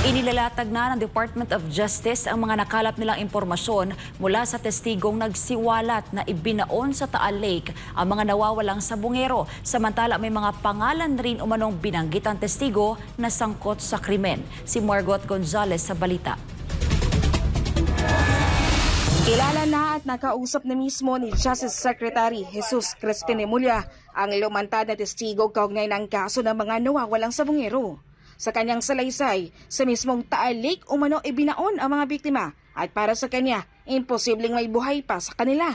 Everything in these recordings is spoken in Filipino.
Inilalatag na ng Department of Justice ang mga nakalap nilang impormasyon mula sa testigong nagsiwalat na ibinaon sa Taal Lake ang mga nawawalang sabungero. Samantala may mga pangalan rin umanong binanggit ang testigo na sangkot sa krimen. Si Margot Gonzalez sa balita. Kilala na at nakausap na mismo ni Justice Secretary Jesus Crispin Remulla ang lumantad na testigo kaugnay ng kaso ng mga nawawalang sabungero. Sa kanyang salaysay, sa mismong Taal Lake umano ibinaon ang mga biktima at para sa kanya, imposibleng may buhay pa sa kanila.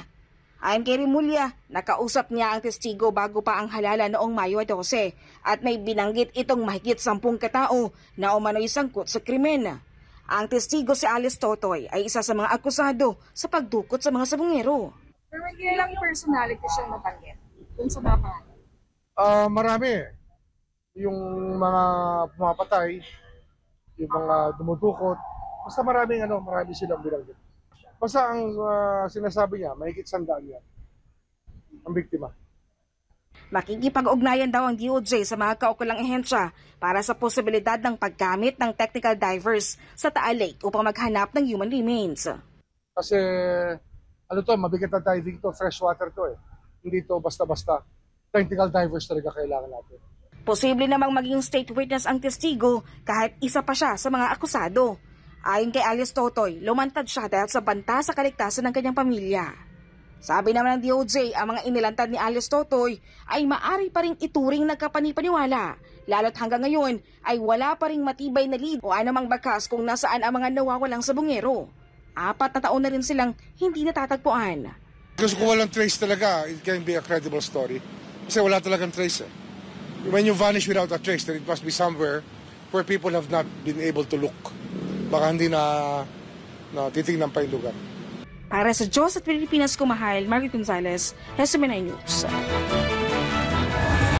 Ayon kay Remulla, nakausap niya ang testigo bago pa ang halala noong Mayo 12 at may binanggit itong mahigit 10 katao na umano'y sangkot sa krimen. Ang testigo si Alice Totoy ay isa sa mga akusado sa pagdukot sa mga sabungero. Pero ilang personality siyang nabanggit dun sa mga pangalan? Marami. Yung mga pumapatay, yung mga dumudukot, basta marami silang binanggit. Basta ang sinasabi niya, mahigit 100 yan, ang biktima. Makikipag-ugnayan daw ang DOJ sa mga kaukulang ehensya para sa posibilidad ng paggamit ng technical divers sa Taal Lake upang maghanap ng human remains. Kasi, mabigat na diving to, freshwater to eh. Hindi to basta-basta. Technical divers talaga kailangan natin. Posible namang maging state witness ang testigo kahit isa pa siya sa mga akusado. Ayon kay Alice Totoy, lumantad siya dahil sa banta sa kaligtasan ng kanyang pamilya. Sabi naman ng DOJ, ang mga inilantad ni Alice Totoy ay maari pa ring ituring nagkapanipaniwala. Lalo't hanggang ngayon ay wala pa ring matibay na lead o anumang bakas kung nasaan ang mga nawawalang sabungero. 4 na taon na rin silang hindi natatagpuan. Kasi kung walang trace talaga, it can be a credible story. Kasi wala talagang trace eh. When you vanish without a trace, then it must be somewhere where people have not been able to look. Baka hindi na titingnan pa yung lugar. Para sa Diyos at Pilipinas Kumahal, Margot Gonzalez, SMNI News.